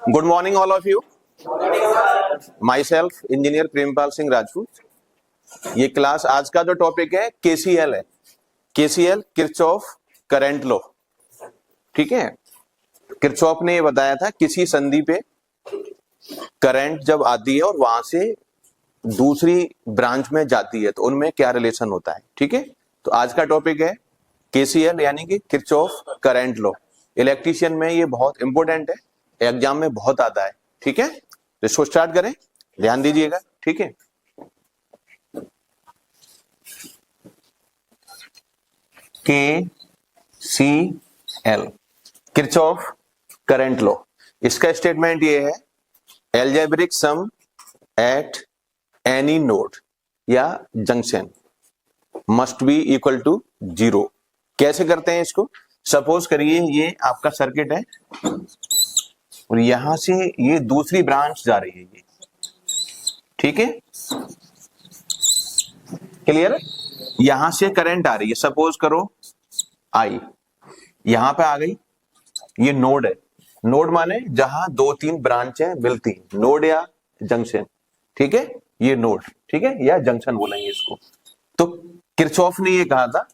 Good morning, all of you. Myself, engineer Prempal Singh Rajput. ये class आज का जो टॉपिक है केसीएल है। KCL Kirchhoff current law. ठीक है, किरचॉफ ने ये बताया था किसी संधि पे करंट जब आती है और वहां से दूसरी ब्रांच में जाती है तो उनमें क्या रिलेशन होता है। ठीक है, तो आज का टॉपिक है केसीएल यानी कि किरचॉफ करंट लॉ। इलेक्ट्रीशियन में ये बहुत इंपॉर्टेंट है, एग्जाम में बहुत आता है। ठीक है, तो इसको स्टार्ट करें, ध्यान दीजिएगा। ठीक है, K C L Kirchhoff current law. इसका स्टेटमेंट ये है, algebraic sum at any node या junction must be equal to 0। कैसे करते हैं इसको? सपोज करिए ये आपका सर्किट है और यहां से ये दूसरी ब्रांच जा रही है ये। ठीक है, क्लियर? यहां से करंट आ रही है, सपोज करो आई, यहां पे आ गई। ये नोड है, नोड माने जहां दो तीन ब्रांचें मिलती हैं, नोड या जंक्शन। ठीक है, ये नोड, ठीक है, या जंक्शन बोलेंगे इसको। तो किरचॉफ ने ये कहा था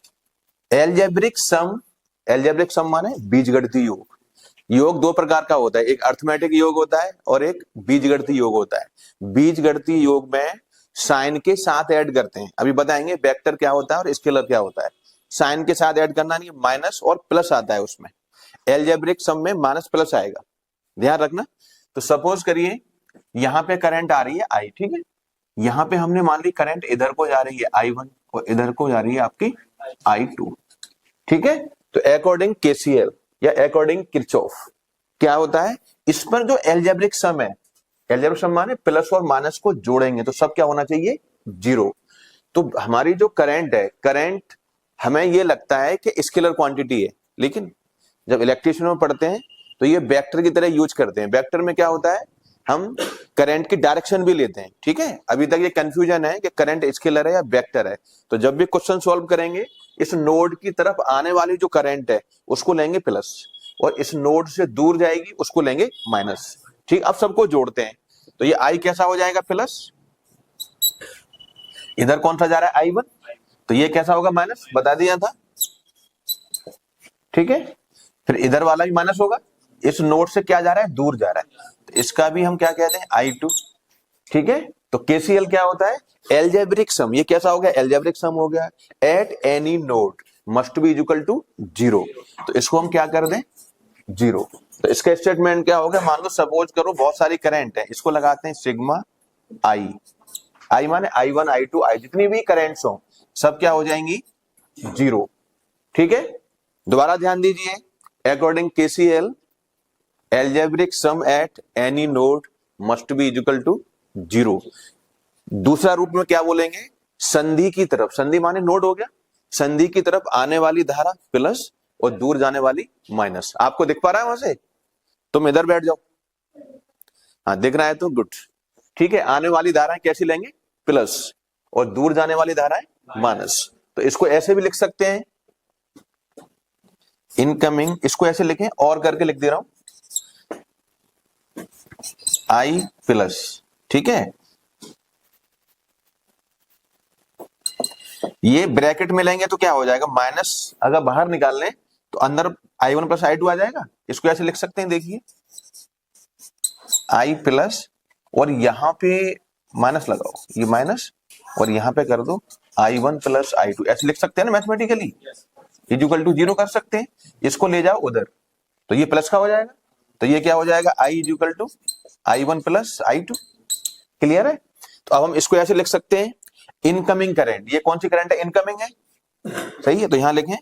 एल्जेब्रिक सम माने बीजगणितीय योग। योग दो प्रकार का होता है, एक अर्थमेटिक योग होता है और एक बीजगणितीय योग होता है। बीजगणितीय योग में साइन के साथ ऐड करते हैं, अभी बताएंगे वेक्टर क्या होता है और स्केलर क्या होता है। साइन के साथ ऐड करना नहीं, माइनस और प्लस आता है उसमें। एल्जेब्रिक सम में माइनस प्लस आएगा, ध्यान रखना। तो सपोज करिए यहां पे करंट आ रही है आई, ठीक है, यहां पे हमने मान ली करंट इधर को जा रही है I1 और इधर को जा रही है आपकी I2। ठीक है, तो अकॉर्डिंग केसीएल या अकॉर्डिंग किरचॉफ क्या होता है, इस पर जो एल्जेब्रिक सम है, एल्जेब्रिक सम माने प्लस और माइनस को जोड़ेंगे तो सब क्या होना चाहिए, 0। तो हमारी जो करंट है, करंट हमें ये लगता है कि स्केलर क्वांटिटी है, लेकिन जब इलेक्ट्रिशियन में पढ़ते हैं तो ये वेक्टर की तरह यूज करते हैं। वेक्टर में क्या होता है, हम करंट की डायरेक्शन भी लेते हैं। ठीक है, अभी तक ये कंफ्यूजन है कि करंट स्केलर है या वेक्टर है। तो जब भी क्वेश्चन सॉल्व करेंगे, इस नोड की तरफ आने वाली जो करंट है उसको लेंगे प्लस, और इस नोड से दूर जाएगी उसको लेंगे माइनस। ठीक, अब सबको जोड़ते हैं तो ये आई कैसा हो जाएगा, प्लस। इधर कौन सा जा रहा है, I1, तो ये कैसा होगा, माइनस, बता दिया था। ठीक है, फिर इधर वाला भी माइनस होगा, इस नोड से क्या जा रहा है, दूर जा रहा है, तो इसका भी हम क्या कहते हैं, I2। ठीक है, तो केसीएल क्या होता है, एल्जेब्रिक सम। ये कैसा हो गया, एल्जेब्रिक सम हो गया at any node must be equal to 0। तो इसको हम क्या कर दें, 0। तो इसका स्टेटमेंट क्या होगा, मान लो सपोज करो बहुत सारी करंट है, इसको लगाते हैं सिग्मा आई माने I1 I2 I जितनी भी करंट्स हो सब क्या हो जाएंगी, 0। ठीक है, दोबारा ध्यान दीजिए, according KCL algebraic sum at any node must be equal to 0। दूसरा रूप में क्या बोलेंगे, संधि की तरफ, संधि माने नोड हो गया, संधि की तरफ आने वाली धारा प्लस और दूर जाने वाली माइनस। आपको दिख पा रहा है वहां से? तुम इधर बैठ जाओ, हाँ दिख रहा है तो गुड। ठीक है, आने वाली धाराएं कैसी लेंगे, प्लस, और दूर जाने वाली धाराएं माइनस। तो इसको ऐसे भी लिख सकते हैं, इनकमिंग, इसको ऐसे लिखें और करके लिख दे रहा हूं, I प्लस। ठीक है, ये ब्रैकेट में लेंगे तो क्या हो जाएगा, माइनस अगर बाहर निकाल लें तो अंदर I1 प्लस I2 आ जाएगा। इसको ऐसे लिख सकते हैं, देखिए I प्लस और यहां पे माइनस लगाओ, ये माइनस, और यहां पे कर दो I1 प्लस I2, ऐसे लिख सकते हैं ना मैथमेटिकली, इक्वल टू 0 कर सकते हैं। इसको ले जाओ उधर तो ये प्लस का हो जाएगा, तो ये क्या हो जाएगा, I equal to I1 plus I2। Clear है? तो अब हम इसको ऐसे लिख सकते हैं, इनकमिंग करंट, ये कौन सी करंट है, इनकमिंग है, सही है, तो यहां लिखें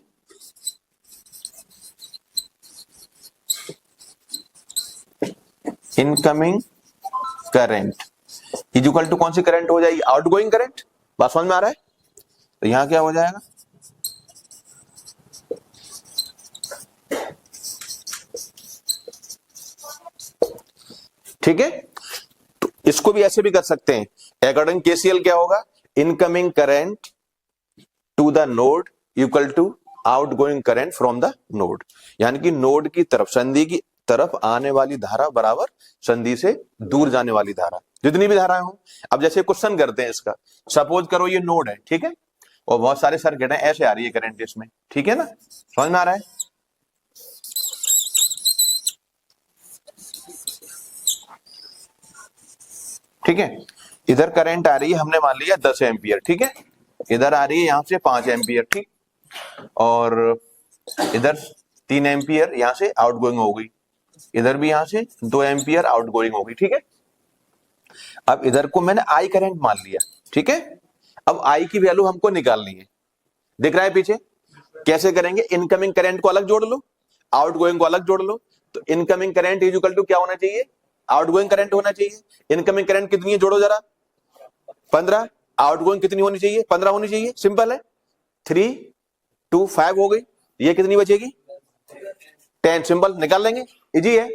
इनकमिंग करंट इक्वल टू कौन सी करंट हो जाएगी, आउटगोइंग करंट। बात समझ में आ रहा है? तो यहां क्या हो जाएगा, ठीक है, तो इसको भी ऐसे भी कर सकते हैं। अकॉर्डिंग केसीएल क्या होगा, incoming current to the node equal to outgoing current from the node, यानी कि नोड की तरफ, संधि की तरफ आने वाली धारा बराबर संधि से दूर जाने वाली धारा, जितनी भी धाराएं हो। अब जैसे क्वेश्चन करते हैं इसका, सपोज करो ये नोड है, ठीक है, और बहुत सारे सर्किट हैं, ऐसे आ रही है करंट इसमें, ठीक है ना, समझ में आ रहा है। ठीक है, इधर करंट आ रही है, हमने मान लिया 10 एम्पियर, ठीक है, इधर आ रही है यहां से 5 एम्पियर, ठीक, और इधर 3 एम्पियर यहां से आउटगोइंग हो गई, इधर भी यहां से 2 एम्पियर आउटगोइंग हो गई, ठीक है। अब इधर को मैंने आई करंट मान लिया, ठीक है। अब आई की वैल्यू हमको निकालनी है, दिख रहा है पीछे, कैसे करेंगे, इनकमिंग करंट को अलग जोड़ लो, आउटगोइंग को अलग जोड़ लो। तो incoming current is equal to क्या होना चाहिए, आउटगोइंग करंट होना चाहिए। इनकमिंग करंट कितनी है, जोड़ो जरा, 15, आउटगोइंग कितनी होनी चाहिए, 15 होनी चाहिए, सिंपल है, 3 2 5 हो गई, ये कितनी बचेगी, 10, सिंपल, निकाल लेंगे, इजी है,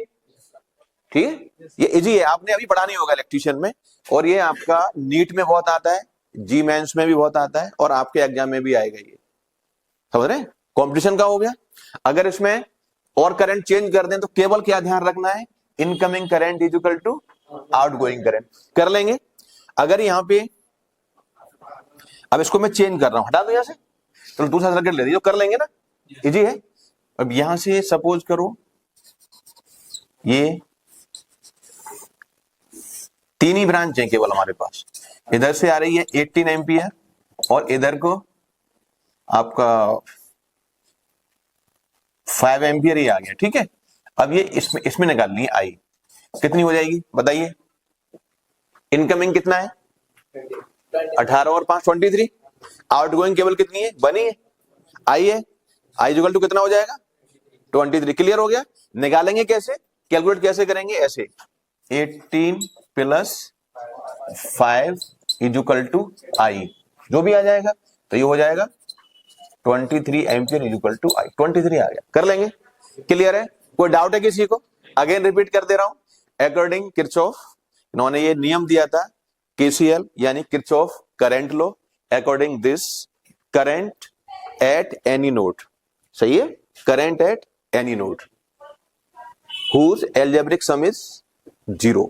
ठीक है, ये इजी है, आपने अभी पढ़ा नहीं होगा इलेक्ट्रीशियन में, और ये आपका नीट में बहुत आता है, जी मेंस में भी बहुत आता है, और आपके एग्जाम में भी आएगा, ये समझ रहे हैं, कॉम्पिटिशन का हो गया। अगर इसमें और करंट चेंज कर दें तो केवल क्या ध्यान रखना है, incoming current is equal to outgoing current, कर लेंगे। अगर यहां पे, अब इसको मैं चेंज कर रहा हूं, हटा दो यहां से, तो दूसरा सर्किट ले दीजिए, कर लेंगे ना, इजी है। अब यहां से सपोज करो ये 3 ही ब्रांच है केवल हमारे पास, इधर से आ रही है 18 एम्पियर और इधर को आपका 5 एम्पियर ही आ गया, ठीक है। अब ये इसमें निकालनी है आई, कितनी हो जाएगी बताइए, इनकमिंग कितना है 18 और 5 23, आउटगोइंग केवल कितनी है, बनी है, आई है, आई इक्वल टू कितना हो जाएगा 23, क्लियर हो गया। निकालेंगे कैसे, कैलकुलेट कैसे करेंगे, ऐसे 18 प्लस 5 इक्वल टू आई, जो भी आ जाएगा, तो ये हो जाएगा 23 एम्पियर इक्वल टू आई, 23 आ गया, कर लेंगे, क्लियर है। कोई डाउट है किसी को, अगेन रिपीट कर दे रहा हूं, अकॉर्डिंग किरचॉफ, इन्होंने ये नियम दिया था केसीएल यानी Kirchhoff current law, according this current eight any node, सही है, current eight any node whose algebraic sum is 0,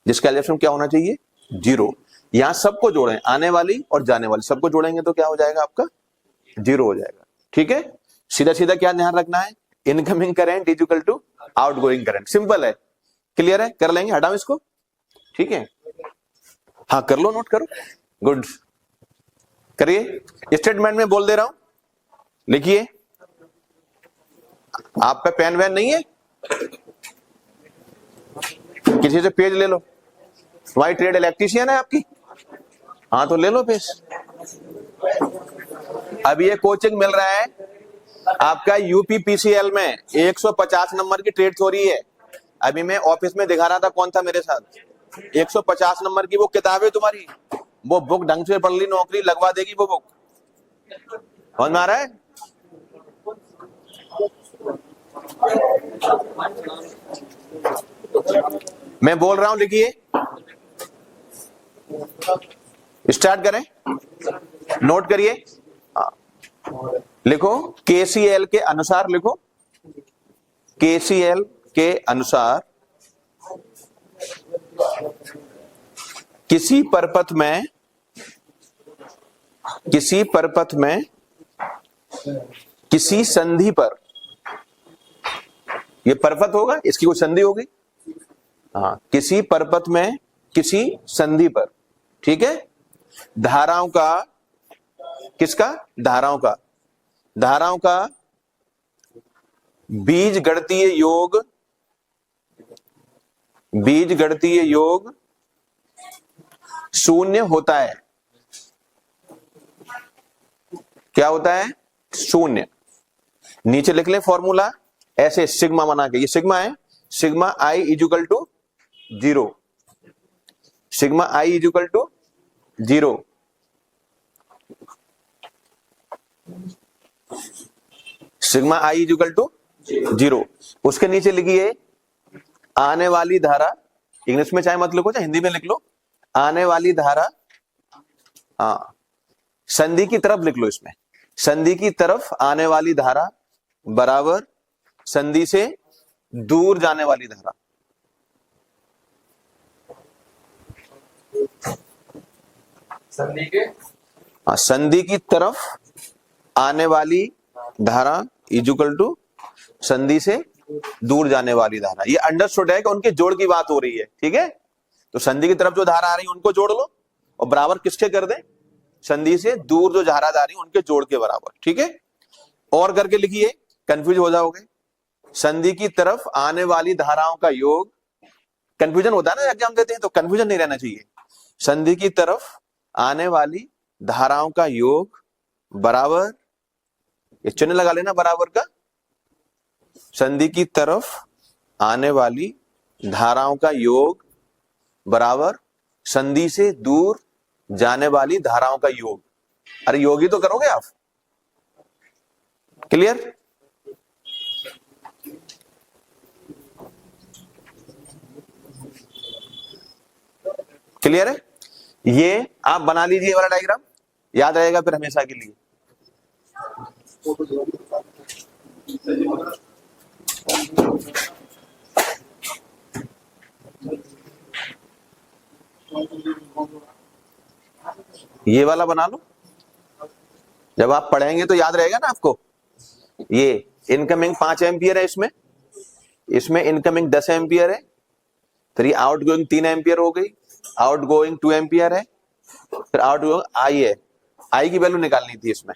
जिसका algebraic sum क्या होना चाहिए 0। यहां सबको जोड़ें, आने वाली और जाने वाली सबको जोड़ेंगे तो क्या हो जाएगा आपका 0 हो जाएगा, ठीक है। सीधा सीधा क्या ध्यान रखना है, incoming current is equal to outgoing current, simple है, क्लियर है, कर लेंगे, हटाओ इसको, ठीक है, हाँ कर लो, नोट करो, गुड, करिए, स्टेटमेंट में बोल दे रहा हूं, लिखिए, आप पे पेन वैन नहीं है, किसी से पेज ले लो, तुम्हारी ट्रेड इलेक्ट्रीशियन है आपकी, हाँ तो ले लो पेज। अब ये कोचिंग मिल रहा है आपका यूपीपीसीएल में 150 नंबर की ट्रेड थ्योरी है, अभी मैं ऑफिस में दिखा रहा था, कौन था मेरे साथ, 150 नंबर की वो किताब है तुम्हारी, वो बुक ढंग से पढ़ ली, नौकरी लगवा देगी वो बुक, समझ में आ रहा है। मैं बोल रहा हूं, लिखिए, स्टार्ट करें, नोट करिए, लिखो केसीएल के अनुसार, लिखो केसीएल के अनुसार किसी परपथ में किसी संधि पर, ये परपथ होगा, इसकी कोई संधि होगी, हाँ, किसी परपथ में किसी संधि पर, ठीक है, धाराओं का, किसका, धाराओं का बीज गणितीय योग शून्य होता है, क्या होता है, शून्य। नीचे लिख ले फॉर्मूला ऐसे, सिग्मा बना के, ये सिग्मा है, sigma I equal to 0, sigma I equal to 0, sigma I equal to 0। उसके नीचे लिखिए आने वाली धारा, इंग्लिश में चाहे मत लिखो, चाहे हिंदी में लिख लो, आने वाली धारा, हाँ संधि की तरफ लिख लो, इसमें संधि की तरफ आने वाली धारा बराबर संधि से दूर जाने वाली धारा, संधि के संधि की तरफ आने वाली धारा इक्वल टू संधि से दूर जाने वाली धारा। ये अंडरस्टूड है कि उनके जोड़ की बात हो रही है, ठीक है। तो संधि की तरफ जो धारा आ रही है उनको जोड़ लो और बराबर किसके कर दें, संधि से दूर जो धारा जा रही है उनके जोड़ के बराबर, ठीक है। और करके लिखिए, कंफ्यूज हो जाओगे। संधि की तरफ आने वाली धाराओं का योग, कंफ्यूजन होता है ना एग्जाम देते हैं तो कंफ्यूजन नहीं रहना चाहिए। संधि की तरफ आने वाली धाराओं का योग बराबर, ये चिन्ह लगा लेना बराबर का, संधि की तरफ आने वाली धाराओं का योग बराबर संधि से दूर जाने वाली धाराओं का योग। अरे योग ही तो करोगे आप, क्लियर। क्लियर है, ये आप बना लीजिए वाला डायग्राम, याद रहेगा फिर हमेशा के लिए। ये वाला बना लो, जब आप पढ़ेंगे तो याद रहेगा ना आपको। ये इनकमिंग 5 एम्पियर है, इसमें इनकमिंग 10 एम्पियर है, फिर ये आउट गोइंग 3 एम्पियर हो गई, आउट गोइंग 2 एम्पियर है, फिर आउट गोइंग आई है। आई की वैल्यू निकालनी थी इसमें।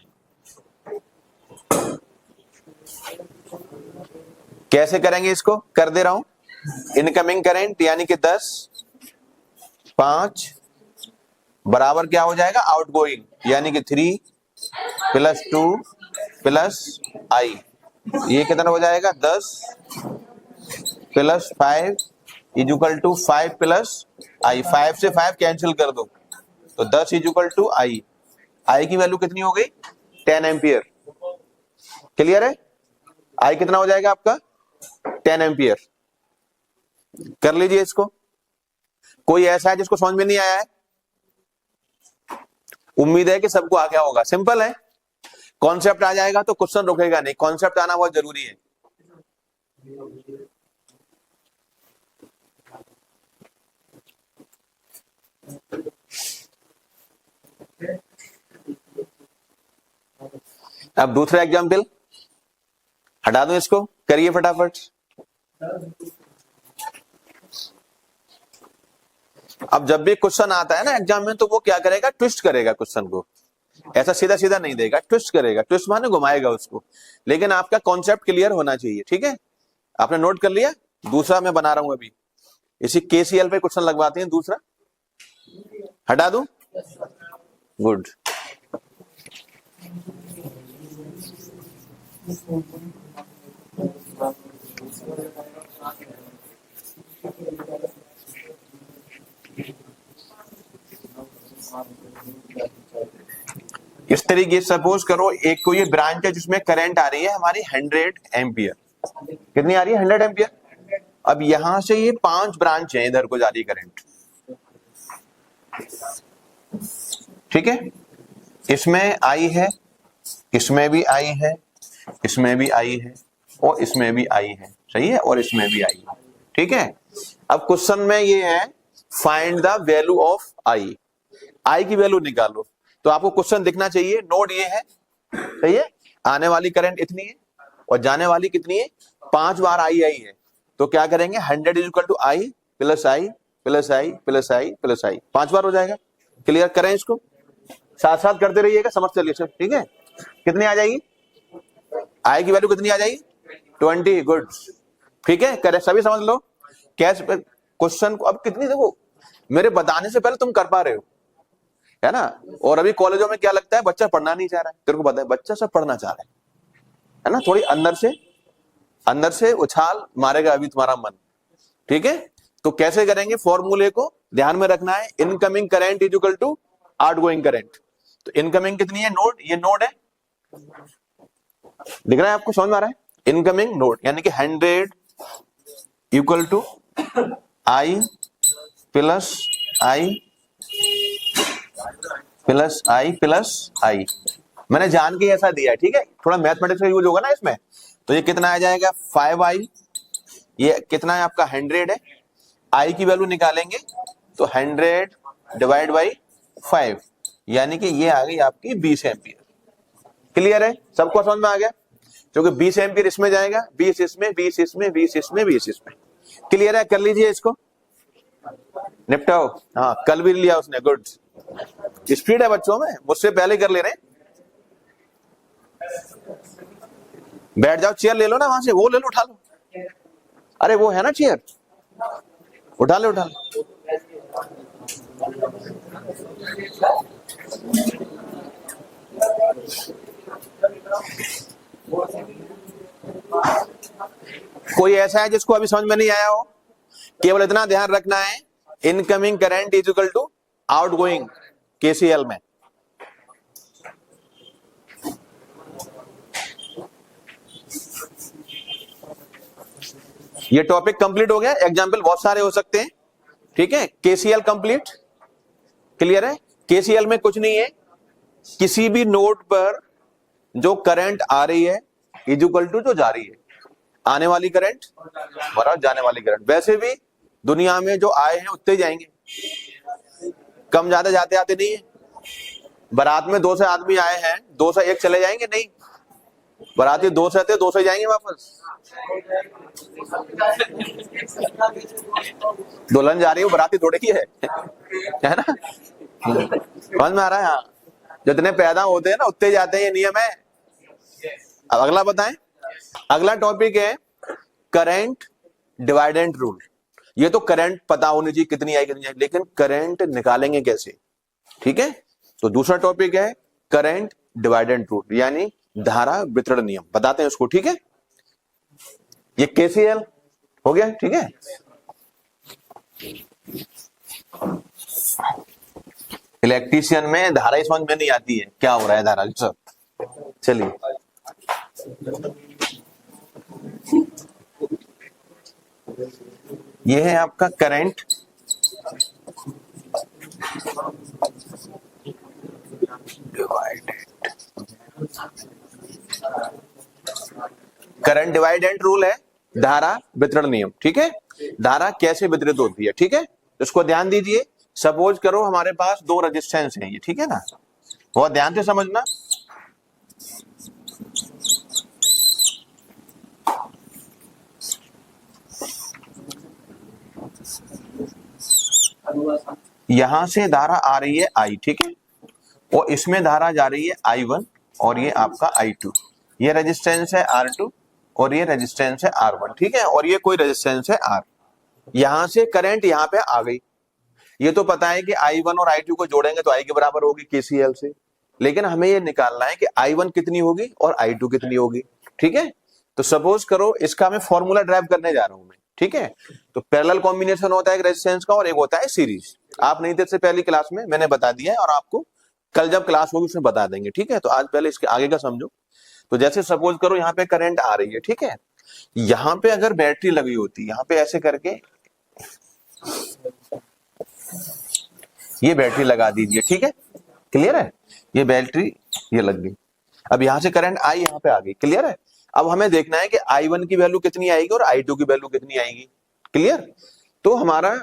कैसे करेंगे इसको, कर दे रहा हूं। इनकमिंग करंट यानी कि 10, 5 बराबर क्या हो जाएगा, आउट गोइंग यानी कि 3 + 2 + आई। ये कितना हो जाएगा, 10 + 5 = 5 + आई। 5 से 5 कैंसिल कर दो तो 10 = आई। आई की वैल्यू कितनी हो गई, 10 एम्पियर। क्लियर है, आई कितना हो जाएगा आपका, 10 एम्पियर। कर लीजिए इसको। कोई ऐसा है जिसको समझ में नहीं आया है? उम्मीद है कि सबको आ गया होगा। सिंपल है, कॉन्सेप्ट आ जाएगा तो क्वेश्चन रुकेगा नहीं। कॉन्सेप्ट आना बहुत जरूरी है। अब दूसरा एग्जाम्पल हटा दूं इसको, करिए फटाफट। अब जब भी क्वेश्चन आता है ना एग्जाम में तो वो क्या करेगा, ट्विस्ट करेगा क्वेश्चन को। ऐसा सीधा सीधा नहीं देगा, ट्विस्ट करेगा। ट्विस्ट माने घुमाएगा उसको। लेकिन आपका कॉन्सेप्ट क्लियर होना चाहिए, ठीक है। आपने नोट कर लिया। दूसरा मैं बना रहा हूं अभी, इसी केसीएल पे क्वेश्चन लगवाते हैं। दूसरा हटा दूं, गुड। इस तरीके से सपोज करो एक कोई ये ब्रांच है जिसमें करंट आ रही है हमारी 100 एम्पियर। कितनी आ रही है, 100 एम्पियर। अब यहां से ये 5 ब्रांच है, इधर को जा रही है करंट, ठीक है। इसमें आई है, इसमें भी आई है, इसमें भी आई है, और इसमें भी आई है, सही है, और इसमें भी आई है, ठीक है। अब क्वेश्चन में ये है फाइंड द वैल्यू ऑफ आई। आई की वैल्यू निकालो। तो आपको क्वेश्चन दिखना चाहिए, नोड ये है, सही है। आने वाली करंट इतनी है और जाने वाली कितनी है, 5 बार आई आई है। तो क्या करेंगे, 100 = आई + आई + आई + आई + आई, 5 बार हो जाएगा। क्लियर करें इसको, साथ साथ करते रहिएगा, समझ चलिए सब, ठीक है। कितनी आ जाएगी, आई की वैल्यू कितनी आ जाएगी, 20, गुड, ठीक है। करे सभी समझ लो कैसे क्वेश्चन को। अब कितनी, देखो मेरे बताने से पहले तुम कर पा रहे हो, है ना। और अभी कॉलेजों में क्या लगता है, बच्चा पढ़ना नहीं चाह रहा है। तेरे को पता है बच्चा सब पढ़ना चाह रहा है ना। थोड़ी अंदर से उछाल मारेगा अभी तुम्हारा मन, ठीक है। तो कैसे करेंगे, फॉर्मूले को ध्यान में रखना है। Incoming current = outgoing current. तो इनकमिंग कितनी है, नोड, ये नोड है, दिख रहा है आपको, समझ में आ रहा है। इनकमिंग नोड यानी कि 100 = आई + आई + आई + आई। मैंने जान के ऐसा दिया है, ठीक है। थोड़ा मैथमेटिक्स का यूज होगा ना इसमें। तो ये कितना आ जाएगा, 5i ये कितना है आपका 100 है, आई की वैल्यू निकालेंगे तो 100 डिवाइड बाई 5, यानी कि ये आ गई आपकी 20 एम्पियर। क्लियर है, सबको समझ में आ गया? क्योंकि 20 एम्पियर इसमें जाएगा, 20 इसमें, 20 इसमें, 20 इसमें, 20 इसमें। क्लियर है, कर लीजिए इसको, निपटाओ। हाँ, कल भी लिया उसने, गुड। स्पीड है बच्चों में, मुझसे पहले कर ले रहे हैं। बैठ जाओ, चेयर ले लो ना वहां से, वो ले लो, उठा लो। अरे वो है ना चेयर, उठा ले, उठा ले। कोई ऐसा है जिसको अभी समझ में नहीं आया हो? केवल इतना ध्यान रखना है, incoming current is equal to outgoing KCL में। ये टॉपिक कंप्लीट हो गया। एग्जाम्पल बहुत सारे हो सकते हैं, ठीक है। केसीएल कंप्लीट, क्लियर है। केसीएल में कुछ नहीं है, किसी भी नोड पर जो करंट आ रही है इज इक्वल टू जो जा रही है, आने वाली करंट बराबर जाने वाली करंट। वैसे भी दुनिया में जो आए हैं उतने जाएंगे, कम ज्यादा जाते आते नहीं है। बारात में 200 आदमी आए हैं, 201 चले जाएंगे? नहीं, बाराती 200 थे, 200 जाएंगे वापस। दुल्हन जा रही है, बाराती थोड़े ही है ना? समझ में आ रहा है? हाँ, जितने पैदा होते हैं ना उतने जाते हैं, ये नियम है। अब अगला बताएं। अगला टॉपिक है करंट डिवाइडेंट रूल। ये तो करंट पता होनी चाहिए कितनी आई कितनी आई, लेकिन करंट निकालेंगे कैसे, ठीक है। तो दूसरा टॉपिक है करंट डिवाइडेंट रूल, यानी धारा वितरण नियम, बताते हैं उसको, ठीक है। ये केसीएल हो गया, ठीक है। इलेक्ट्रीशियन में धारा ही समझ में नहीं आती है, क्या हो रहा है धारा सब। चलिए, ये है आपका करंट डिवाइडेंट, करंट डिवाइडेंट रूल है, धारा वितरण नियम, ठीक है। धारा कैसे वितरित होती है, ठीक है, इसको ध्यान दीजिए। सपोज करो हमारे पास दो रेजिस्टेंस हैं, ये ठीक है ना, बहुत ध्यान से समझना। यहां से धारा आ रही है आई, ठीक है, और इसमें धारा जा रही है I1 और ये आपका I2। ये रेजिस्टेंस है R2 और ये रेजिस्टेंस है R1, ठीक है, और ये कोई रेजिस्टेंस है R। यहां से करंट यहां पे आ गई। ये तो पता है कि I1 और I2 को जोड़ेंगे तो I के बराबर होगी केसीएल से, लेकिन हमें ये निकालना है कि I1 कितनी होगी और I2 कितनी होगी, ठीक है। तो सपोज करो इसका मैं फॉर्मूला ड्राइव करने जा रहा हूं मैं, ठीक है। तो पैरेलल कॉम्बिनेशन होता है एक रेजिस्टेंस का और एक होता है सीरीज। आप नहीं थे इससे पहली क्लास में, मैंने बता दिया है, और आपको कल जब क्लास होगी उसमें बता देंगे, ठीक है। तो आज पहले इसके आगे का समझो। तो जैसे सपोज करो यहाँ पे करंट आ रही है, ठीक है, यहाँ पे अगर बैटरी लगी होती, यहाँ पे ऐसे करके ये बैटरी लगा दीजिए, ठीक है, क्लियर है। ये बैटरी ये लग गई, अब यहां से करंट आई यहाँ पे आ गई, क्लियर है। अब हमें देखना है कि I1 की वैल्यू कितनी आएगी और I2 की वैल्यू कितनी आएगी, क्लियर। तो हमारा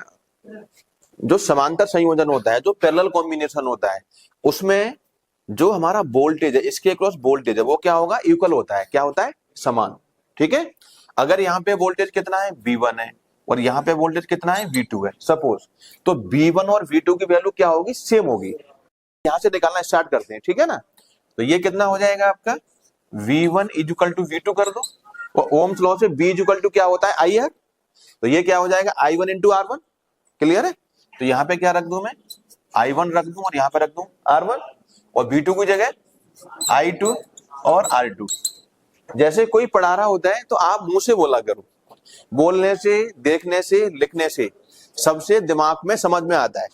जो समांतर संयोजन होता है, जो पैरेलल कॉम्बिनेशन होता है, उसमें जो हमारा वोल्टेज है, इसके अक्रॉस वोल्टेज है, वो क्या होगा, इक्वल होता है। क्या होता है, समान, ठीक है। अगर यहाँ पे वोल्टेज कितना है, V1 है, और यहाँ पे वोल्टेज कितना है, V2 है सपोज, तो V1 और V2 की वैल्यू क्या होगी, सेम होगी। यहां से निकालना स्टार्ट करते हैं, ठीक है ना। तो ये कितना हो जाएगा आपका, V1 is equal to V2 कर दो, और ओम्स लॉ से V इज इक्वल टू क्या होता है, IR। तो ये क्या हो जाएगा, I1 इंटू R1, क्लियर है। तो यहाँ पे क्या रख दूं मैं, I1 रख दूं और यहाँ पे रख दूं R1, और V2 की जगह I2 और R2। जैसे कोई पढ़ा रहा होता है तो आप मुंह से बोला करो, बोलने से, देखने से, लिखने से सबसे दिमाग में समझ में आता है,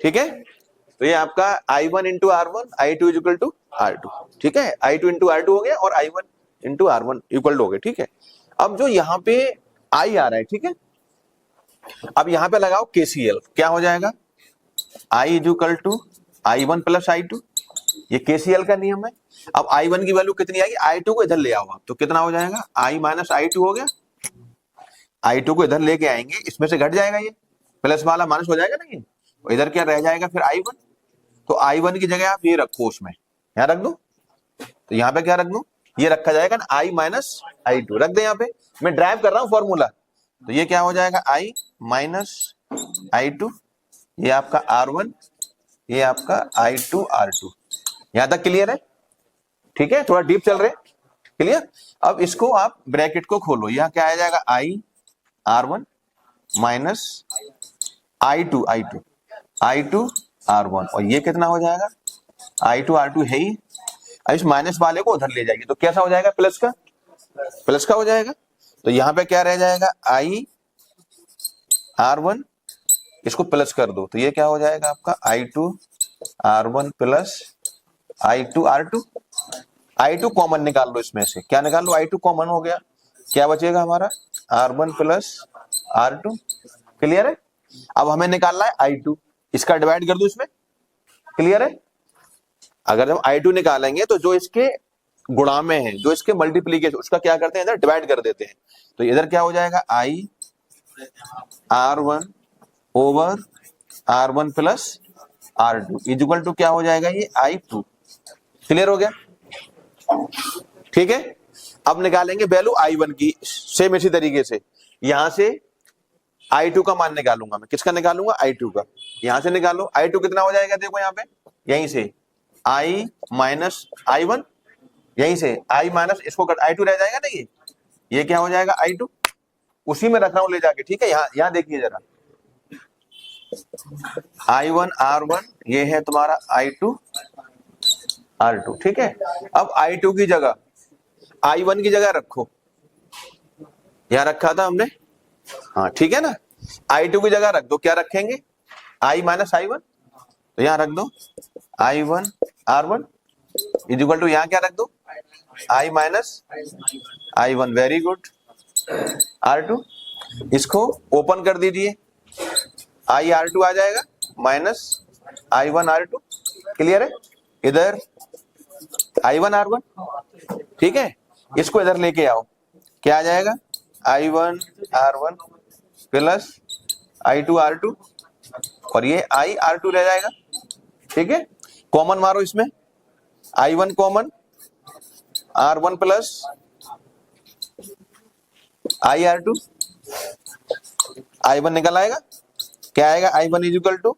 ठीक है। तो ये आपका I1 into R1, I2 equal to R2, ठीक है। I2 इंटू R2 हो गया और I1 इंटू R1 इक्वल हो गया, ठीक है। अब जो यहाँ पे I आ रहा है, ठीक है, अब यहाँ पे लगाओ KCL, क्या हो जाएगा, I equal to I1 plus I2, ये KCL का नियम है। अब I1 की वैल्यू कितनी आएगी, I2 को इधर ले आओ आप, तो कितना हो जाएगा, I माइनस I2 हो गया। I2 को इधर लेके आएंगे, इसमें से घट जाएगा, ये प्लस वाला माइनस हो जाएगा ना ये, और इधर क्या रह जाएगा फिर I1। तो I1 की जगह आप ये रखो, उसमें यहाँ रख दो, तो यहाँ पे क्या रख दो, ये रखा जाएगा ना I माइनस I2, रख दे यहाँ पे, मैं ड्राइव कर रहा हूँ फॉर्मूला। तो ये क्या हो जाएगा, I माइनस I2, ये आपका R1, ये आपका I2 R2। यहां तक क्लियर है? ठीक है, थोड़ा डीप चल रहे, क्लियर। अब इसको आप ब्रैकेट को खोलो, यहां क्या आ जाएगा, I R1 minus I2 R1, और ये कितना हो जाएगा, I2 R2 है ही। अब इस माइनस वाले को उधर ले जाएगी तो कैसा हो जाएगा, प्लस का हो जाएगा। तो यहां पे क्या रह जाएगा, I R1, इसको प्लस कर दो तो ये क्या हो जाएगा आपका, I2 R1 plus I2 R2। I2 common निकाल लो, इसमें से क्या निकाल लो, I2 कॉमन हो गया, क्या बचेगा हमारा, R1 प्लस R2। क्लियर है? अब हमें निकालना है I2, इसका डिवाइड कर दो इसमें। क्लियर है? अगर हम I2 निकालेंगे तो जो इसके गुणा में है, जो इसके मल्टीप्लीकेशन, उसका क्या करते हैं, इधर डिवाइड कर देते हैं। तो इधर क्या हो जाएगा, I R1 over R1 plus R2 equal to क्या हो जाएगा, ये I2। क्लियर हो गया? ठीक है, अब निकालेंगे वैल्यू I1 की, सेम इसी तरीके से यहां से I2 का मान निकालूंगा मैं। किसका निकालूंगा, I2 का। यहां से निकालो, I2 कितना हो जाएगा, देखो यहाँ पे, यहीं से I माइनस I1, यहीं से I माइनस इसको I2 रह जाएगा ना, ये क्या हो जाएगा, I2। उसी में रख रहा हूं ले जाके, ठीक है। यहाँ देखिए जरा, I1 R1, ये है तुम्हारा I2 R2, ठीक है। अब I2 की जगह I1 की जगह रखो, यहां रखा था हमने, हाँ ठीक है ना। I2 की जगह रख दो, क्या रखेंगे, I माइनस I1, तो यहां रख दो I1 R1 इक्वल टू, यहां क्या रख दो, I minus I1, very good, R2। इसको ओपन कर दीजिए, I R2 आ जाएगा माइनस I1 R2। क्लियर है? इधर I1 R1, ठीक है। इसको इधर लेके आओ, क्या आ जाएगा, I1 R1 plus I2 R2, और ये I R2 रह जाएगा, ठीक है। कॉमन मारो इसमें, I1 common, R1 plus I R2, I1 निकल आएगा, क्या आएगा, I1 equal to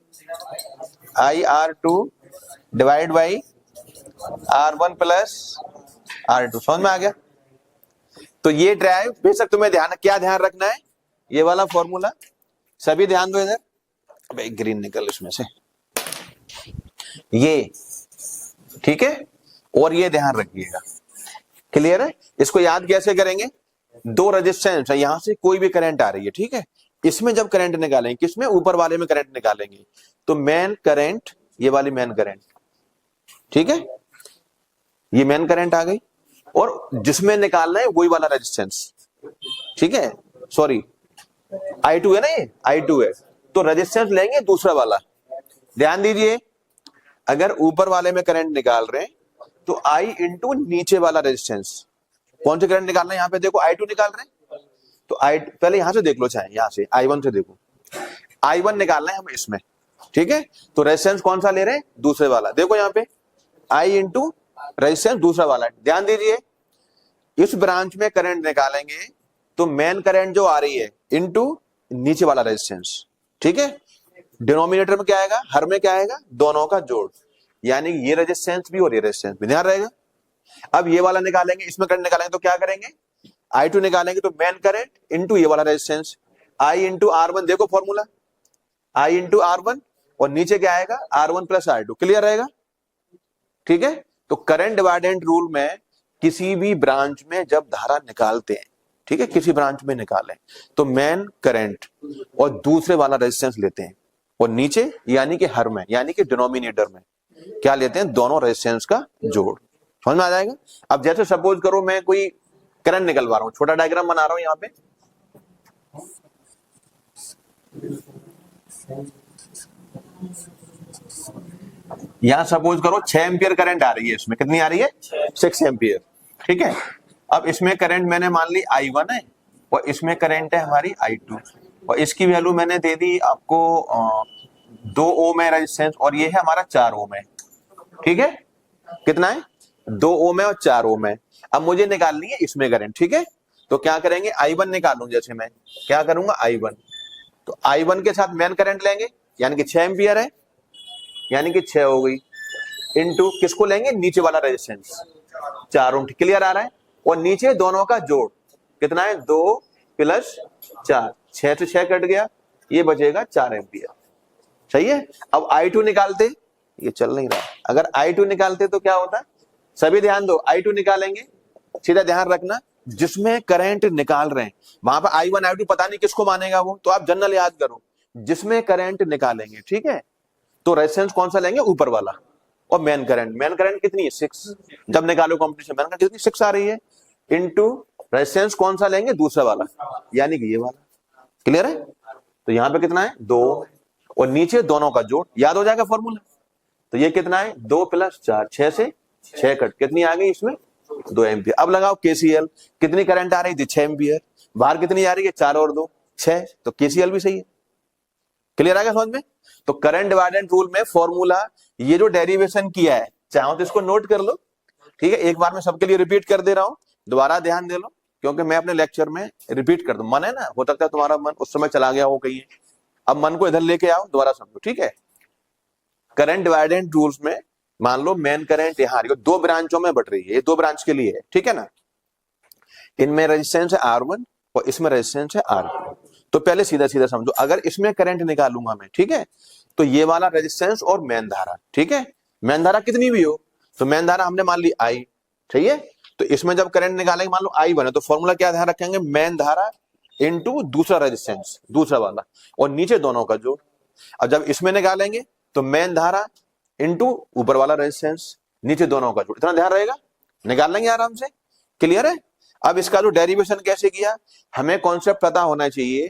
I R2 divide by R1 plus R2। समझ में आ गया? तो ये ड्राइव बेशक तुम्हें क्या ध्यान रखना है, ये वाला फॉर्मूला सभी ध्यान दो। इधर भाई ग्रीन निकल इसमें से, ये ठीक है, और ये ध्यान रखिएगा। क्लियर है? इसको याद कैसे करेंगे, दो रेजिस्टेंस है, यहां से कोई भी करंट आ रही है, ठीक है। इसमें जब करंट निकालेंगे, किसमें, ऊपर वाले में करंट निकालेंगे, तो मेन करंट, ये वाली मेन करंट, ठीक है, ये मेन करंट आ गई, और जिसमें निकालना है वही वाला रेजिस्टेंस, ठीक है। सॉरी I2 है ना, ये I2 है, तो रेजिस्टेंस लेंगे दूसरा वाला। ध्यान दीजिए, अगर ऊपर वाले में करंट निकाल रहे हैं तो I इंटू नीचे वाला रेजिस्टेंस, कौन से करंट निकालना है, यहाँ पे देखो I2 निकाल रहे हैं, तो पहले यहां से देख लो, चाहे यहां से I1 से देखो, I1 निकालना है हमें इसमें, ठीक है। तो रेजिस्टेंस कौन सा ले रहे हैं, दूसरे वाला। देखो यहाँ पे I इंटू रेजिस्टेंस दूसरा वाला है। ध्यान दीजिए, इस ब्रांच में करंट निकालेंगे तो मेन करंट जो आ रही है इंटू नीचे वाला रेजिस्टेंस, ठीक है। डिनोमिनेटर में क्या आएगा, हर में क्या आएगा, दोनों का जोड़, यानी ये रेजिस्टेंस भी और ये रेजिस्टेंस भी, ध्यान रहेगा। अब ये वाला निकालेंगे, इसमें करंट निकालेंगे तो क्या करेंगे, I2 निकालेंगे तो मेन करंट इंटू ये वाला रेजिस्टेंस, I इंटू R1, देखो फॉर्मूला, I इंटू R1, और नीचे क्या आएगा, R1 प्लस R2। क्लियर रहेगा? ठीक है। तो करंट डिवाइडेंट रूल में किसी भी ब्रांच में जब धारा निकालते हैं, ठीक है, किसी ब्रांच में निकालें तो मेन करंट और दूसरे वाला रेजिस्टेंस लेते हैं, और नीचे यानी कि हर में, यानी कि डिनोमिनेटर में क्या लेते हैं, दोनों रेजिस्टेंस का जोड़। समझ में आ जाएगा? अब जैसे सपोज करो मैं कोई करंट निकलवा रहा हूं, छोटा डायग्राम बना रहा हूं यहाँ पे, यहां सपोज करो 6 एम्पियर करंट आ रही है, इसमें कितनी आ रही है, 6 एम्पियर, ठीक है। अब इसमें करंट मैंने मान ली I1 है, और इसमें करंट है हमारी I2 और इसकी वैल्यू मैंने दे दी आपको 2 ओम है रेजिस्टेंस और ये है हमारा 4 ओम है। ठीक है, कितना है 2 ओम है और 4 ओम है। अब मुझे निकालनी है इसमें करंट। ठीक है, तो क्या करेंगे I1 निकालूं, जैसे मैं क्या करूंगा I1, तो I1 के साथ मेन करंट लेंगे यानी कि 6 एम्पियर है, यानी कि 6 हो गई, इनटू किसको लेंगे नीचे वाला रेजिस्टेंस 4 ओम। क्लियर आ रहा है, और नीचे दोनों का जोड़ कितना है 2 प्लस 4, 6 से 6 कट गया, ये बचेगा 4 एम्पियर। सही है। अब I2 निकालते, ये चल नहीं रहा, अगर I2 निकालते तो क्या होता, सभी ध्यान दो, I2 निकालेंगे, सीधा ध्यान रखना जिसमें करंट निकाल रहे हैं वहां पर I1 I2 पता नहीं किसको मानेगा वो, तो आप जनरल याद करो जिसमें करंट निकालेंगे। ठीक है, तो रेजिस्टेंस कौन सा लेंगे ऊपर वाला, और मेन करंट कितनी है 6, जब निकालो कॉम्पिटिशन मेन करंट कितनी 6 आ रही है, इनटू रेजिस्टेंस कौन सा लेंगे दूसरा वाला यानी कि ये वाला। क्लियर है, तो यहां पे कितना है 2 और नीचे दोनों का जोड़, याद हो जाएगा फॉर्मूला। तो ये कितना है 2 प्लस 4, 6 से 6 कट, कितनी आ गई इसमें 2 एम्पियर। अब लगाओ केसीएल, कितनी करंट आ रही थी 6 एम्पियर, बाहर कितनी आ रही है 4 और 2 6, तो केसीएल भी सही है। क्लियर आ गया समझ में। तो करंट डिवाइडेड रूल में फॉर्मूला ये जो डेरिवेशन किया है, चाहो तो इसको नोट कर लो। ठीक है, एक बार मैं सबके लिए रिपीट कर दे रहा हूं, दोबारा ध्यान दे लो, क्योंकि मैं अपने लेक्चर में रिपीट कर दूं। मन है ना, हो सकता है तुम्हारा मन उस समय चला गया हो कहीं, अब मन को इधर लेके आओ, दोबारा समझो। ठीक है, करंट डिवाइडेड रूल्स में मान लो मेन करंट यहाँ दो ब्रांचों में बट रही है, ये 2 ब्रांच के लिए है। ठीक है ना, इनमें रेजिस्टेंस है R1 और इसमें रेजिस्टेंस है R2। तो पहले सीधा सीधा समझो, अगर इसमें करंट निकालूंगा मैं, ठीक है, तो ये वाला रेजिस्टेंस और मेन धारा, ठीक है, मेन धारा कितनी भी हो, तो मेन धारा हमने मान ली I, सही है। तो इसमें जब करंट निकालेंगे मान लो I1 है, तो फॉर्मूला क्या ध्यान रखेंगे, मेन धारा इनटू दूसरा रेजिस्टेंस दूसरा वाला और नीचे दोनों का जोड़। अब जब इसमें निकालेंगे तो मेन धारा इनटू ऊपर वाला रेजिस्टेंस नीचे दोनों का जोड़, इतना ध्यान रहेगा, निकाल लेंगे आराम से। क्लियर है। अब इसका जो डेरिवेशन कैसे किया, हमें कॉन्सेप्ट पता होना चाहिए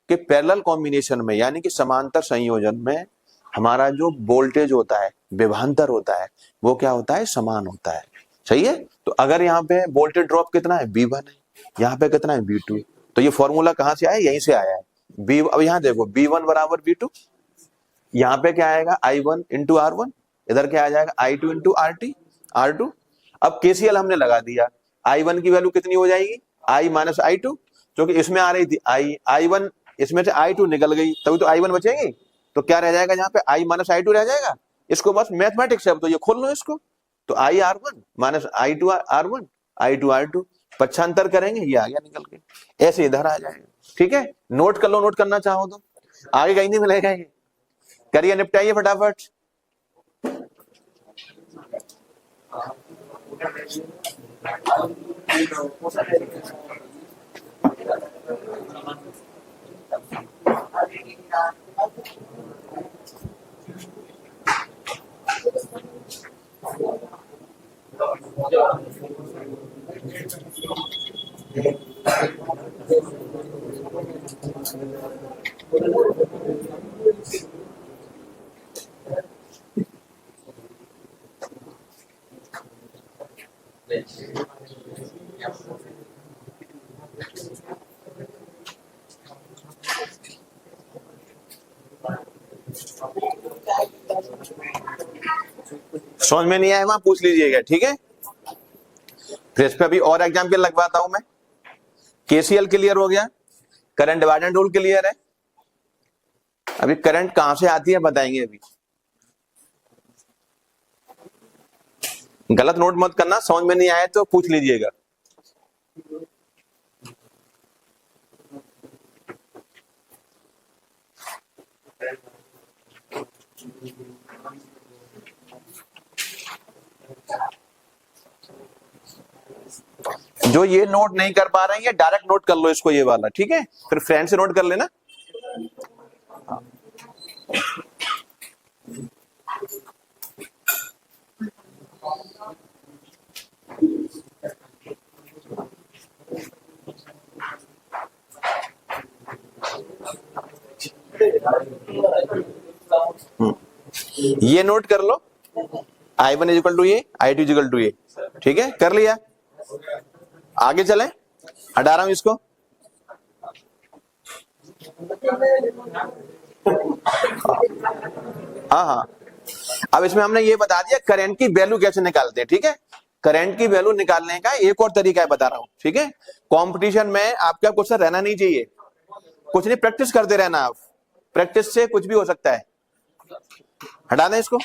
कि पैरेलल कॉम्बिनेशन में यानी कि समांतर संयोजन में हमारा जो वोल्टेज होता है, विभवांतर होता है, वो क्या होता है, समान होता है। सही है। तो अगर यहाँ पे वोल्टेज ड्रॉप कितना है V1 है, यहाँ पे कितना है V2, तो ये फॉर्मूला कहां से आया, यहीं से आया है B। अब यहाँ देखो V1 बराबर V2, यहाँ पे क्या आएगा I1 इंटू R1, इधर क्या आ जाएगा I2 इंटू R2। अब KCL हमने लगा दिया, I1 की वैल्यू कितनी हो जाएगी I माइनस I2, क्योंकि इसमें आ रही थी I1, इसमें से I2 निकल गई, तभी तो I1 बचेगी, तो क्या रह जाएगा यहाँ पे I माइनस I2 रह जाएगा। इसको बस मैथमेटिक्स है, अब तो ये खोल लो इसको, तो I R1 minus I2 R1, I2 R2, पक्षांतर करेंगे ये आ गया निकल के, ऐसे इधर आ जाएगा। ठीक है, नोट कर लो, नोट करना चाहो तो, आगे कहीं नहीं मिलेगा ये, करिए निपटाइए फटाफट। समझ में नहीं आया वहां पूछ लीजिएगा। ठीक है, फिर इस पे अभी और एग्जाम्पल लगवाता हूं मैं। केसीएल क्लियर हो गया, करंट डिवाइडेड रूल क्लियर है। अभी करंट कहां से आती है बताएंगे अभी, गलत नोट मत करना, समझ में नहीं आया तो पूछ लीजिएगा। जो ये नोट नहीं कर पा रहे हैं, ये डायरेक्ट नोट कर लो इसको, ये वाला। ठीक है, फिर फ्रेंड से नोट कर लेना। ये नोट कर लो, I1 इजिकल टू ये, I2 इजिकल टू ये। ठीक है, कर लिया, आगे चले, हटा रहा हूं इसको। हाँ हाँ, अब इसमें हमने ये बता दिया करंट की वैल्यू कैसे निकालते हैं, ठीक है। करंट की वैल्यू निकालने का एक और तरीका है, बता रहा हूं, ठीक है। कंपटीशन में आपका क्वेश्चन रहना नहीं चाहिए, कुछ नहीं, प्रैक्टिस करते रहना आप, प्रैक्टिस से कुछ भी हो सकता है। हटा दें इसको।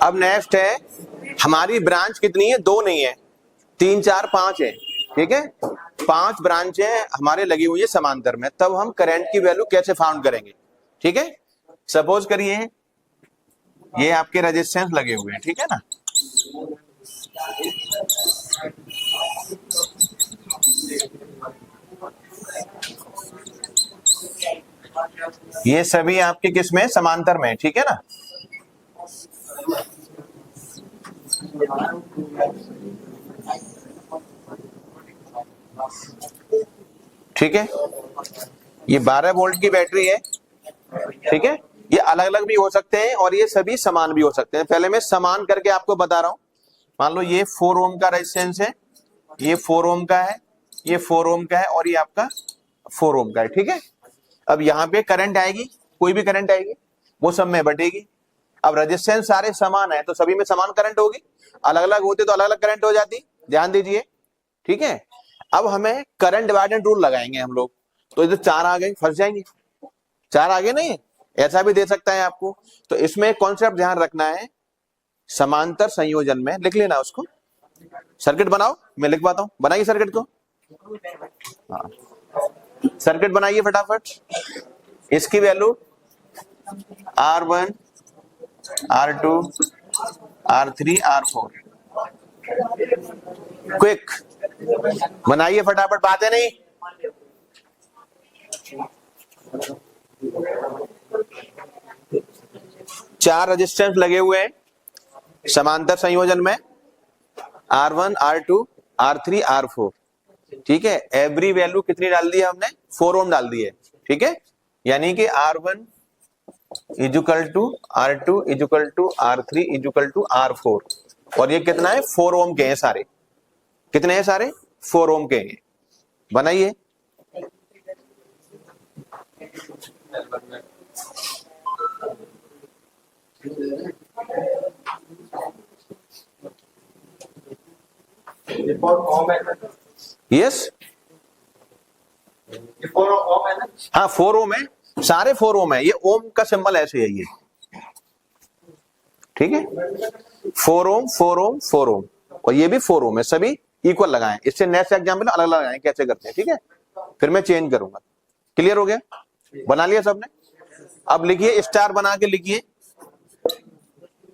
अब नेक्स्ट है, हमारी ब्रांच कितनी है, दो नहीं है, 3 4 5 है, ठीक है। 5 ब्रांच है हमारे लगी हुई है समांतर में, तब हम करंट की वैल्यू कैसे फाउंड करेंगे, ठीक है। सपोज करिए ये आपके रेजिस्टेंस लगे हुए हैं, ठीक है ना। ये सभी आपके किस में, समांतर में, ठीक है ना। ठीक है, ये 12 वोल्ट की बैटरी है, ठीक है। ये अलग अलग भी हो सकते हैं और ये सभी समान भी हो सकते हैं। पहले मैं समान करके आपको बता रहा हूं। मान लो ये 4 ओम का रेजिस्टेंस है, ये 4 ओम का है, ये 4 ओम का है और ये आपका 4 ओम का है, ठीक है। अब यहाँ पे करंट आएगी, कोई भी करंट आएगी, वो सब में बटेगी। अब रेजिस्टेंस सारे समान है तो सभी में समान करंट होगी, अलग अलग होते तो अलग अलग करंट हो जाती, ध्यान दीजिए, ठीक है। अब हमें करंट डिवाइडेड रूल लगाएंगे हम लोग, तो इधर 4 आ गए, फंस जाएंगे, 4 आगे नहीं, ऐसा भी दे सकता है आपको। तो इसमें कॉन्सेप्ट ध्यान रखना है, समांतर संयोजन में लिख लेना उसको। सर्किट बनाओ, मैं लिखवाता हूं, बनाइए सर्किट को। हाँ, सर्किट बनाइए फटाफट। इसकी value R1 R2 R3 R4, quick बनाइए फटाफट, बातें नहीं। चार रेजिस्टेंस लगे हुए हैं समांतर संयोजन में, R1 R2 R3 R4, ठीक है। एवरी वैल्यू कितनी डाल दी है हमने, 4 ओम डाल दी है, ठीक है। यानी कि R1 equal to R2 equal to R3 equal to R4, और ये कितना है, 4 ओम के हैं सारे। कितने हैं सारे, 4 ओम के हैं। बनाइए। यस, ये 4 ओम है ना। हाँ 4 ओम है, सारे 4 ओम है। ये ओम का सिंबल ऐसे है ये, ठीक है। 4 ओम 4 ओम 4 ओम और ये भी 4 ओम है, सभी इक्वल लगाएं। इससे नेक्स्ट एग्जाम्पल अलग अलग लगाएं कैसे करते हैं, ठीक है। फिर मैं चेंज करूंगा। क्लियर हो गया, बना लिया सबने। अब लिखिए, स्टार बना के लिखिए,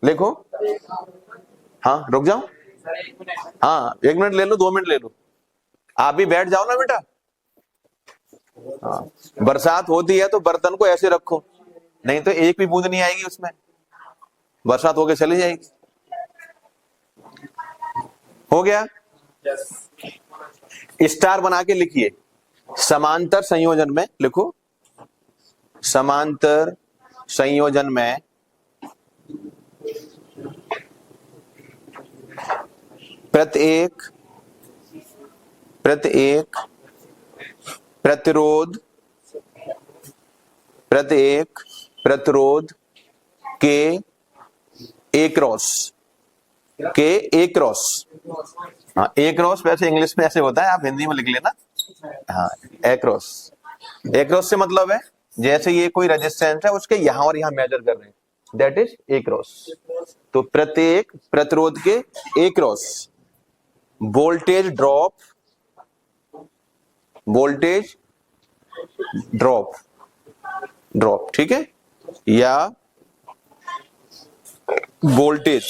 लिखो। हाँ रुक जाओ, हाँ 1 मिनट ले लो, 2 मिनट ले लो, आप भी बैठ जाओ ना बेटा। हाँ, बरसात होती है तो बर्तन को ऐसे रखो, नहीं तो एक भी बूंद नहीं आएगी उसमें, बरसात होके चली जाएगी। हो गया, स्टार बना के लिखिए। समांतर संयोजन में लिखो, समांतर संयोजन में प्रत्येक प्रतिरोध के एक्रॉस हाँ एक्रॉस, वैसे इंग्लिश में ऐसे होता है, आप हिंदी में लिख लेना। हाँ एक्रॉस, एक्रॉस से मतलब है जैसे ये कोई रेजिस्टेंस है उसके यहां और यहां मेजर कर रहे हैं, दैट इज एक्रॉस। तो प्रत्येक प्रतिरोध के एक्रॉस वोल्टेज ड्रॉप, ठीक है, या वोल्टेज,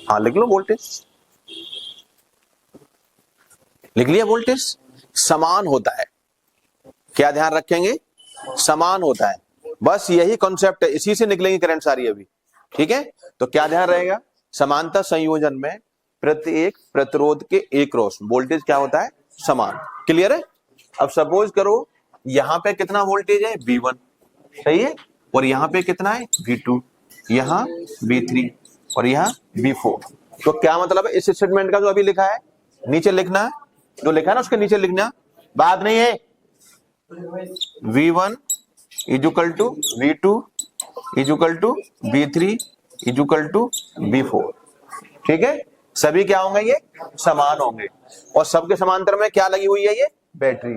हाँ लिख लो वोल्टेज, लिख लिया, वोल्टेज समान होता है। क्या ध्यान रखेंगे, समान होता है, बस यही कॉन्सेप्ट है, इसी से निकलेंगे करंट सारी अभी। ठीक है, तो क्या ध्यान रहेगा, समांतर संयोजन में प्रत्येक प्रतिरोध के एक्रॉस वोल्टेज क्या होता है, समान। क्लियर है। अब सपोज करो यहां पे कितना वोल्टेज है, V1, सही है, और यहां पे कितना है, V2, यहां V3 और यहां V4। तो क्या मतलब है इस स्टेटमेंट का, जो अभी लिखा है नीचे लिखना है, जो लिखा है ना उसके नीचे लिखना, बात नहीं है। V1 equal to V2 equal to V3 equal to V4। ठीक है, सभी क्या होंगे, ये समान होंगे, और सबके समांतर में क्या लगी हुई है, ये बैटरी।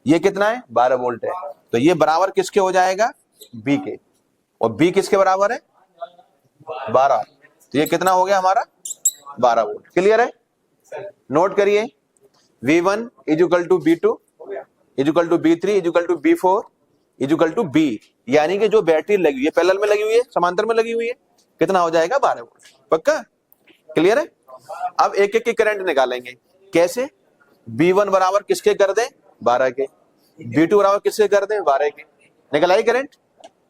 ये कितना है, 12 वोल्ट है, तो ये बराबर किसके हो जाएगा, B के, और B किसके बराबर है, 12। तो ये कितना हो गया हमारा, 12 वोल्ट। क्लियर है, नोट करिए, V1 equal to V2 equal to B3 equal to B4 equal to B, यानी कि जो बैटरी लगी हुई है पैरेलल में लगी हुई है, समांतर में लगी हुई है, कितना हो जाएगा, 12 वोल्ट। पक्का, क्लियर है। अब एक एक की करंट निकालेंगे, कैसे, B1 बराबर किसके कर दें, 12 के, B2 बराबर किसके कर दें, 12 के, निकल आई करंट।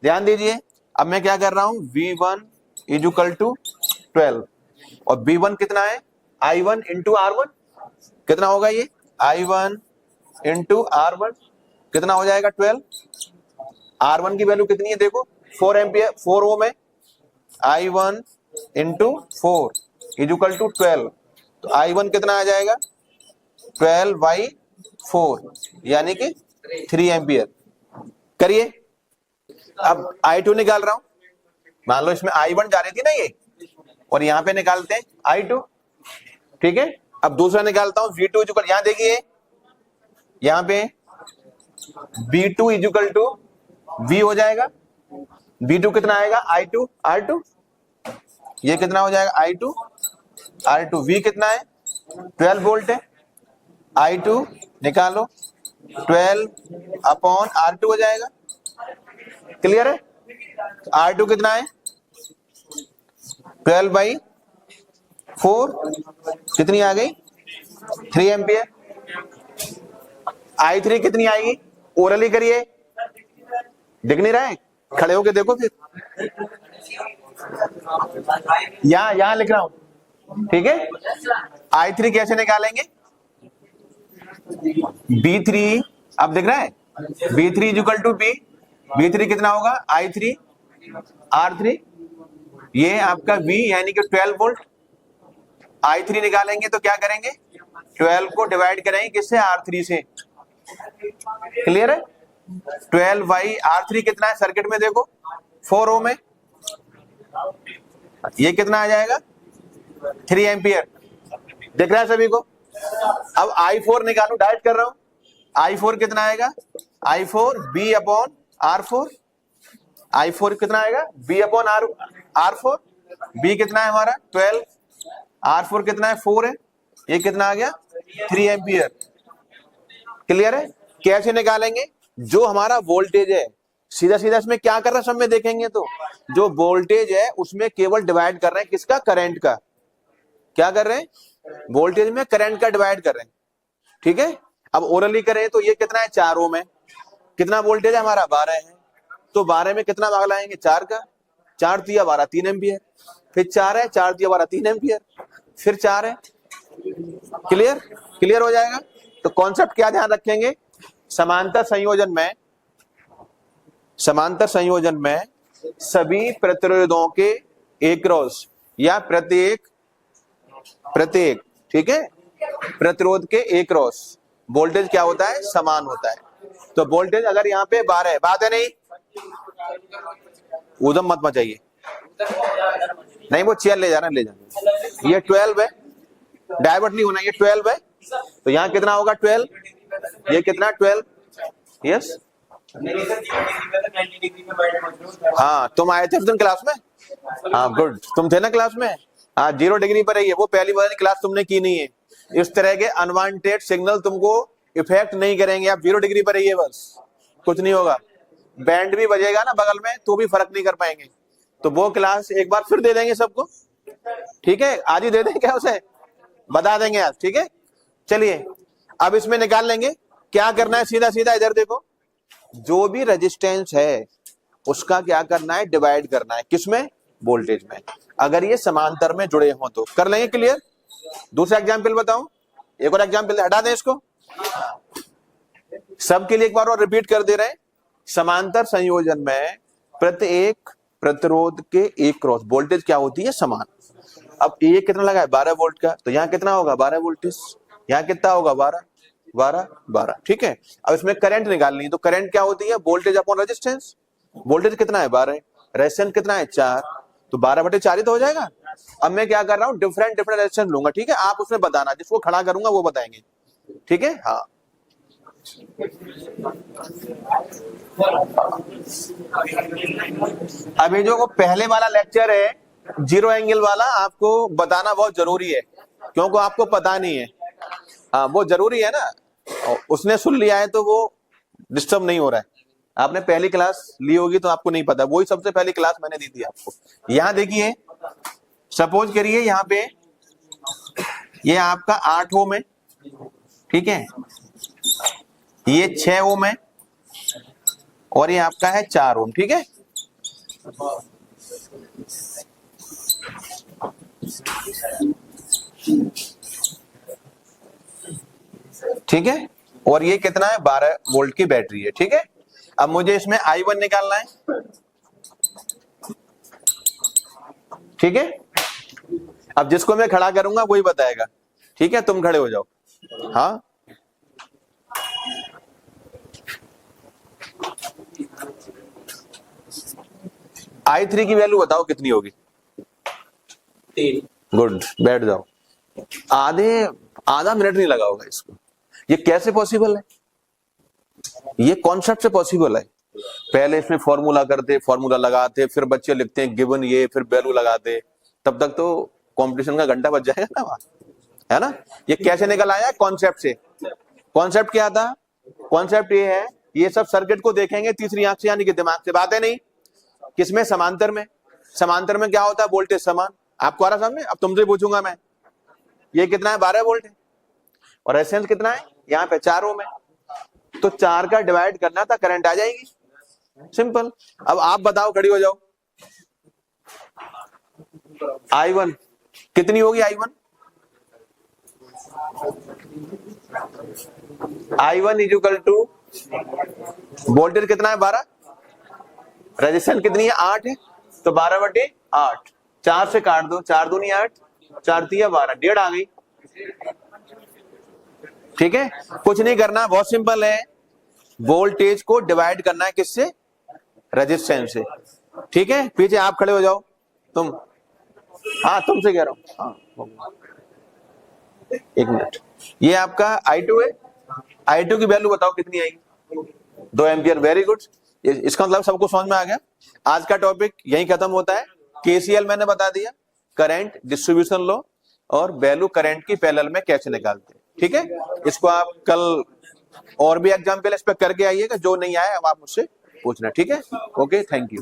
ध्यान दीजिए, अब मैं क्या कर रहा हूं, V1 इजुकल टू 12, और B1 कितना है, I1 इंटू R1, कितना होगा ये, I1 इंटू R1, कितना हो जाएगा, 12। R1 की वैल्यू कितनी है, देखो 4 एम्पियर, 4 ओम है, I1 इंटू 4 इजुकल टू 12, तो I1 कितना आ जाएगा, 12/4, यानी कि 3 एम्पियर। करिए, अब I2 निकाल रहा हूं, मान लो इसमें I1 जा रही थी ना ये, और यहां पे निकालते हैं I2। ठीक है, अब दूसरा निकालता हूं V2 इजुकल, यहां देखिए यहां पे B2 इजुकल टू V हो जाएगा, B2 कितना आएगा, I2 R2, ये कितना हो जाएगा, I2 R2, V कितना है, 12 वोल्ट है, I2 निकालो, 12/R2 हो जाएगा। क्लियर है, R2 कितना है, 12/4, कितनी आ गई, 3 एम्पियर। I3 कितनी आएगी, ओरली करिए, दिख नहीं रहा है, खड़े होके देखो फिर, यहां लिख रहा हूं। ठीक है, I3 कैसे निकालेंगे, B3, अब दिख रहा है, B3 equal to B, B3 कितना होगा, I3 R3, ये आपका V यानी कि 12 वोल्ट। I3 निकालेंगे तो क्या करेंगे, 12 को डिवाइड करेंगे किससे, R3 से। क्लियर है, 12/R3 कितना है, सर्किट में देखो 4 ओम है, ये कितना आ जाएगा, 3 एम्पियर। दिख रहा है सभी को। अब I4 निकालू, डायरेक्ट कर रहा हूं, I4 कितना आएगा, I4 B/R4, I4 कितना आएगा, B/R4, B कितना है हमारा 12, R4 कितना है 4 है, ये कितना आ गया 3 एम्पियर। क्लियर है, कैसे निकालेंगे, जो हमारा वोल्टेज है सीधा सीधा इसमें क्या कर रहे हैं, सब में देखेंगे तो जो वोल्टेज है उसमें केवल डिवाइड कर रहे हैं किसका, करंट का। क्या कर रहे हैं, वोल्टेज में करंट का डिवाइड कर रहे हैं। ठीक है, अब ओरली करें तो ये कितना है, 4 ओम है, कितना वोल्टेज है हमारा 12 है, तो 12 में कितना भाग लाएंगे, 4 का, 4 दिया 12 3 एम्पियर, फिर 4 है, 4 दिया 12 3 एम्पियर, फिर 4 है। क्लियर, क्लियर हो जाएगा। तो कॉन्सेप्ट क्या ध्यान रखेंगे, समांतर संयोजन में सभी प्रतिरोधों के एक्रॉस या प्रत्येक, ठीक है, प्रतिरोध के एक्रॉस वोल्टेज क्या होता है, समान होता है। तो वोल्टेज अगर यहाँ पे 12 है, बात है नहीं, उधम मत मचाइए, नहीं वो चेयर ले जाना, ये 12 है, डाइवर्ट नहीं होना, ये 12 है, तो यहाँ कितना होगा 12, ये कितना 12, यस। हाँ, तुम आए थे उस दिन क्लास में, हाँ गुड, तुम थे ना क्लास में, हाँ 0 डिग्री पर है, वो पहली बार क्लास तुमने की नहीं है। इस तरह के अनवांटेड सिग्नल तुमको इफेक्ट नहीं करेंगे, आप 0 डिग्री पर रहिए, बस कुछ नहीं होगा। बैंड भी बजेगा ना बगल में तो भी फर्क नहीं कर पाएंगे। तो वो क्लास एक बार फिर दे देंगे सबको, ठीक है, आज ही दे देंगे, क्या उसे बता देंगे आज, ठीक है। चलिए अब इसमें निकाल लेंगे। क्या करना है, सीधा सीधा इधर देखो, जो भी रेजिस्टेंस है उसका क्या करना है, डिवाइड करना है किसमें, वोल्टेज में। अगर ये समांतर में जुड़े हों तो कर लेंगे क्लियर। दूसरा एग्जाम्पल बताऊं, एक और एग्जाम्पल, हटा दें इसको, सबके लिए एक बार और रिपीट कर दे रहे हैं। समांतर संयोजन में प्रत्येक प्रतिरोध के एक क्रॉस वोल्टेज क्या होती है, समान। अब ये कितना लगा है, 12 वोल्ट का, तो यहाँ कितना होगा 12 वोल्टेज, यहाँ कितना होगा 12 12 12, ठीक है। अब इसमें करंट निकालनी है, तो करंट क्या होती है, वोल्टेज अपॉन रेजिस्टेंस। वोल्टेज कितना है 12, रेजिस्टेंस कितना है 4, तो 12/4 ही तो हो जाएगा। अब मैं क्या कर रहा हूँ, डिफरेंट रेजिस्टेंस लूंगा, ठीक है। आप उसमें बताना, जिसको खड़ा करूंगा वो बताएंगे, ठीक है। हाँ अभी जो पहले वाला लेक्चर है जीरो एंगल वाला, आपको बताना बहुत जरूरी है, क्योंकि आपको पता नहीं है। हाँ वो जरूरी है ना, उसने सुन लिया है तो वो डिस्टर्ब नहीं हो रहा है। आपने पहली क्लास ली होगी तो आपको नहीं पता, वही सबसे पहली क्लास मैंने दी थी आपको। यहां देखिए, सपोज करिए यहाँ पे ये आपका 8 ओम है, ठीक है, ये 6 ओम है, और ये आपका है 4 ओम, ठीक है। ठीक है, और ये कितना है, 12 वोल्ट की बैटरी है, ठीक है। अब मुझे इसमें I1 निकालना है, ठीक है। अब जिसको मैं खड़ा करूंगा वही बताएगा, ठीक है। तुम खड़े हो जाओ। हाँ I3 की वैल्यू बताओ कितनी होगी, 3। गुड, बैठ जाओ। आधा मिनट नहीं लगा होगा इसको। ये कैसे पॉसिबल है, ये कॉन्सेप्ट से पॉसिबल है। पहले इसमें फॉर्मूला करते, फॉर्मूला लगाते, फिर बच्चे लिखते हैं गिवन ये, फिर वैल्यू लगाते, तब तक तो कंपटीशन का घंटा बज जाएगा ना वहां, है ना। ये कैसे निकल आया, कॉन्सेप्ट से। कॉन्सेप्ट क्या था, कॉन्सेप्ट ये है, ये सब सर्किट को देखेंगे तीसरी आंख से, यानी कि दिमाग से, बातें नहीं। किसमें, समांतर में। समांतर में क्या होता है, वोल्टेज समान। आपको आ रहा सामने, अब तुमसे पूछूंगा मैं, ये कितना है 12 वोल्ट है, और रेजिस्टेंस कितना है, यहाँ पे 4 ओम है, तो 4 का डिवाइड करना था, करंट आ जाएगी, सिंपल। अब आप बताओ, खड़ी हो जाओ। I1 कितनी होगी, I1 इक्वल टू वोल्टेज कितना है 12, रेजिस्टेंस कितनी है 8 है, तो 12/8, 4 से काट दो, 4 दूनी 8, 4 तिया 12, 1.5 आ गई, ठीक है। कुछ नहीं करना, बहुत सिंपल है, वोल्टेज को डिवाइड करना है किससे, रेजिस्टेंस से, ठीक है। पीछे आप खड़े हो जाओ, तुम, हाँ तुमसे कह रहा हूं, हाँ एक मिनट। ये आपका I2 है, I2 की वैल्यू बताओ कितनी आएगी, 2 एम्पियर, वेरी गुड। इसका मतलब सबको समझ में आ गया। आज का टॉपिक यहीं खत्म होता है। KCL मैंने बता दिया, करंट डिस्ट्रीब्यूशन लॉ, और वैल्यू करंट की पैरेलल में कैसे निकालते हैं, ठीक है। इसको आप कल और भी एग्जाम्पल इस पर करके आइएगा, जो नहीं आया अब आप मुझसे पूछना, ठीक है। Okay, thank you.